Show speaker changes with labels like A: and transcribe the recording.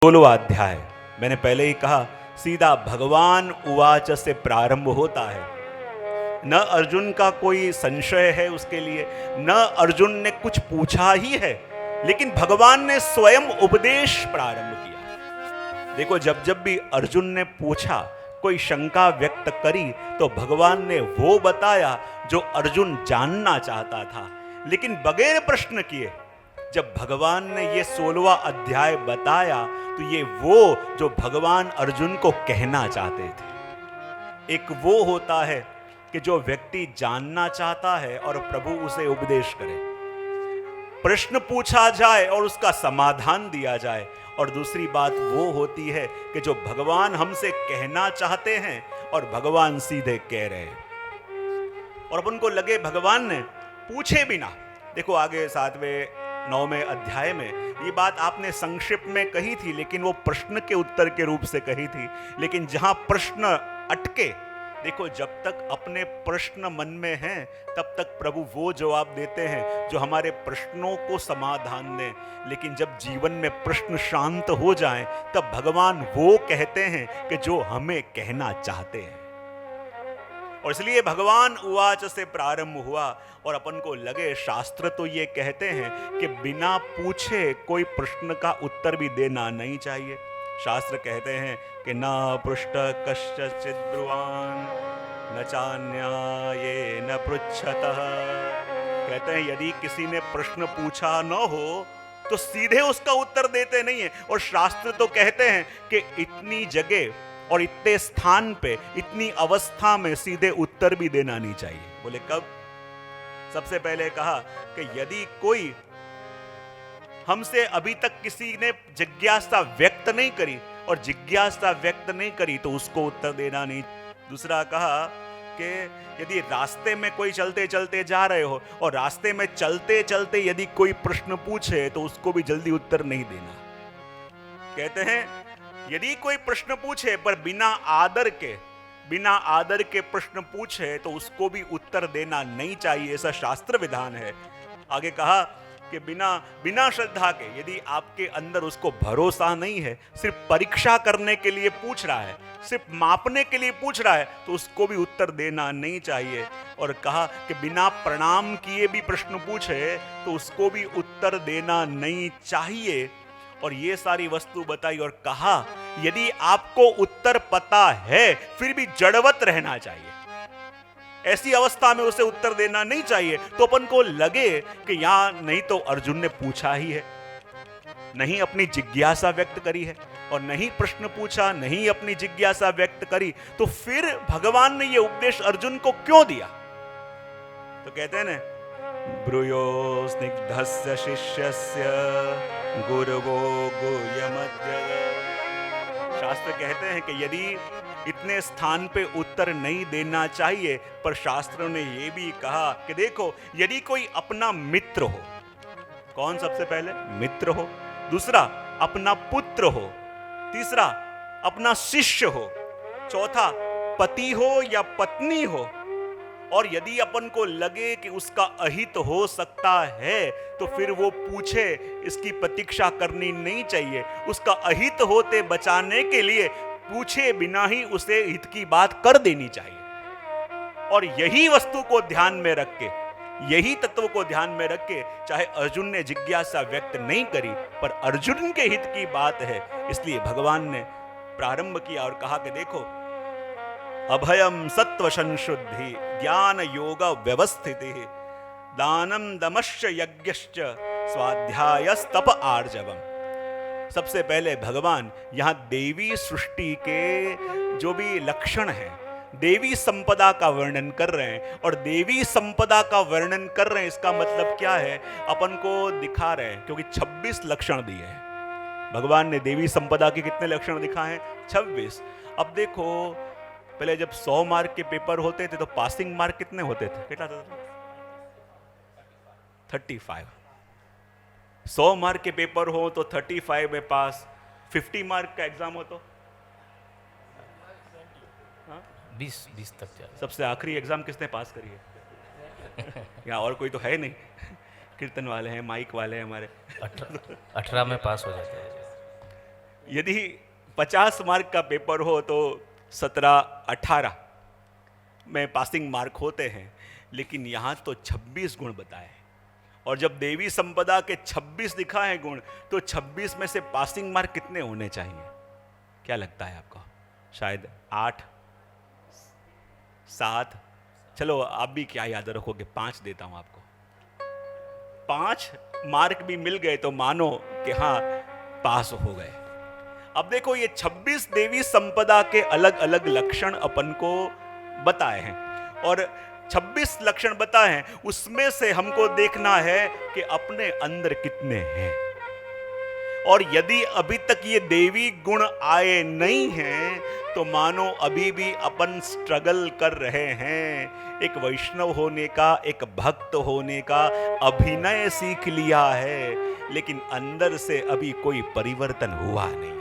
A: 16वां अध्याय, मैंने पहले ही कहा, सीधा भगवान उवाच से प्रारंभ होता है। न अर्जुन का कोई संशय है उसके लिए, न अर्जुन ने कुछ पूछा ही है, लेकिन भगवान ने स्वयं उपदेश प्रारंभ किया। देखो, जब जब भी अर्जुन ने पूछा, कोई शंका व्यक्त करी, तो भगवान ने वो बताया जो अर्जुन जानना चाहता था, लेकिन बगैर प्रश्न किए। जब भगवान ने ये 16वां अध्याय बताया, तो ये वो जो भगवान अर्जुन को कहना चाहते थे। एक वो होता है कि जो व्यक्ति जानना चाहता है और प्रभु उसे उपदेश करे, प्रश्न पूछा जाए और उसका समाधान दिया जाए। और दूसरी बात वो होती है कि जो भगवान हमसे कहना चाहते हैं और भगवान सीधे कह रहे हैं, और अपन को लगे भगवान ने पूछे बिना। देखो आगे 7वें 9वें अध्याय में ये बात आपने संक्षिप्त में कही थी, लेकिन वो प्रश्न के उत्तर के रूप से कही थी। लेकिन जहां प्रश्न अटके, देखो, जब तक अपने प्रश्न मन में हैं, तब तक प्रभु वो जवाब देते हैं जो हमारे प्रश्नों को समाधान दें। लेकिन जब जीवन में प्रश्न शांत हो जाएं, तब भगवान वो कहते हैं कि जो हमें कहना चाहते हैं। और इसलिए भगवान उवाच से प्रारंभ हुआ, और अपन को लगे शास्त्र तो ये कहते हैं कि बिना पूछे कोई प्रश्न का उत्तर भी देना नहीं चाहिए। शास्त्र कहते हैं कि न पृष्ठ कश्चित् ब्रुवान न चान्याये न पृच्छतः। कहते हैं यदि किसी ने प्रश्न पूछा न हो तो सीधे उसका उत्तर देते नहीं है। और शास्त्र तो कहते हैं कि इतनी जगह और इतने स्थान पे, इतनी अवस्था में सीधे उत्तर भी देना नहीं चाहिए। बोले कब? सबसे पहले कहा कि यदि कोई हमसे अभी तक किसी ने जिज्ञासा व्यक्त नहीं करी, और जिज्ञासा व्यक्त नहीं करी तो उसको उत्तर देना नहीं। दूसरा कहा कि यदि रास्ते में कोई चलते चलते जा रहे हो और रास्ते में चलते चलते यदि कोई प्रश्न पूछे तो उसको भी जल्दी उत्तर नहीं देना। कहते हैं यदि कोई प्रश्न पूछे पर बिना आदर के प्रश्न पूछे तो उसको भी उत्तर देना नहीं चाहिए, ऐसा शास्त्र विधान है। आगे कहा कि बिना श्रद्धा के, यदि आपके अंदर उसको भरोसा नहीं है, सिर्फ परीक्षा करने के लिए पूछ रहा है, सिर्फ मापने के लिए पूछ रहा है, तो उसको भी उत्तर देना नहीं चाहिए। और कहा कि बिना प्रणाम किए भी प्रश्न पूछे तो उसको भी उत्तर देना नहीं चाहिए। और ये सारी वस्तु बताई और कहा यदि आपको उत्तर पता है फिर भी जड़वत रहना चाहिए, ऐसी अवस्था में उसे उत्तर देना नहीं चाहिए। तो अपन को लगे कि यहां नहीं तो अर्जुन ने पूछा ही है, नहीं अपनी जिज्ञासा व्यक्त करी है, और नहीं प्रश्न पूछा, नहीं अपनी जिज्ञासा व्यक्त करी, तो फिर भगवान ने यह उपदेश अर्जुन को क्यों दिया? तो कहते हैं ना, ब्रूयो स्निग्धस्य शिष्यस्य गुरवो गुह्यमध्यः। शास्त्र कहते हैं कि यदि इतने स्थान पे उत्तर नहीं देना चाहिए, पर शास्त्रों ने यह भी कहा कि देखो, यदि कोई अपना मित्र हो, कौन सबसे पहले? मित्र हो, दूसरा अपना पुत्र हो, तीसरा अपना शिष्य हो, चौथा पति हो या पत्नी हो, और यदि अपन को लगे कि उसका अहित हो सकता है तो फिर वो पूछे, इसकी प्रतीक्षा करनी नहीं चाहिए। उसका अहित होते बचाने के लिए पूछे बिना ही उसे हित की बात कर देनी चाहिए। और यही वस्तु को ध्यान में रख के, यही तत्व को ध्यान में रख के, चाहे अर्जुन ने जिज्ञासा व्यक्त नहीं करी, पर अर्जुन के हित की बात है, इसलिए भगवान ने प्रारंभ किया और कहा कि देखो, अभयम सत्व संशुद्धि ज्ञान योग व्यवस्थिति दानम दमश्च यज्ञश्च स्वाध्यायस्तप आर्जवम। सबसे पहले भगवान यहां देवी सृष्टि के जो भी लक्षण हैं, देवी संपदा का वर्णन कर रहे हैं। और देवी संपदा का वर्णन कर रहे हैं, इसका मतलब क्या है? अपन को दिखा रहे हैं, क्योंकि 26 लक्षण दिए हैं भगवान ने। देवी संपदा के कितने लक्षण दिखाए हैं? 26। अब देखो, पहले जब 100 मार्क के पेपर होते थे तो पासिंग मार्क कितने होते थे? कितना था? 35। 100 मार्क के पेपर हो तो 35 में पास। 50 मार्क का एग्जाम हो तो
B: 20 तक जा।
A: सबसे आखिरी एग्जाम किसने पास करी है? यहाँ और कोई तो है नहीं। कीर्तन वाले हैं, माइक वाले हैं हमारे।
B: 18 में पास हो जाते हैं।
A: यदि 50 मार्क का पेपर हो तो 17-18 में पासिंग मार्क होते हैं, लेकिन यहाँ तो 26 गुण बताए। और जब देवी संपदा के 26 दिखा है गुण, तो 26 में से पासिंग मार्क कितने होने चाहिए? क्या लगता है आपको? शायद 8, 7, चलो आप भी क्या याद रखोगे, 5 देता हूं आपको। 5 मार्क भी मिल गए तो मानो कि हाँ पास हो गए। अब देखो ये 26 देवी संपदा के अलग अलग लक्षण अपन को बताए हैं, और 26 लक्षण बताए हैं, उसमें से हमको देखना है कि अपने अंदर कितने हैं। और यदि अभी तक ये देवी गुण आए नहीं हैं तो मानो अभी भी अपन स्ट्रगल कर रहे हैं। एक वैष्णव होने का, एक भक्त होने का अभिनय सीख लिया है, लेकिन अंदर से अभी कोई परिवर्तन हुआ नहीं।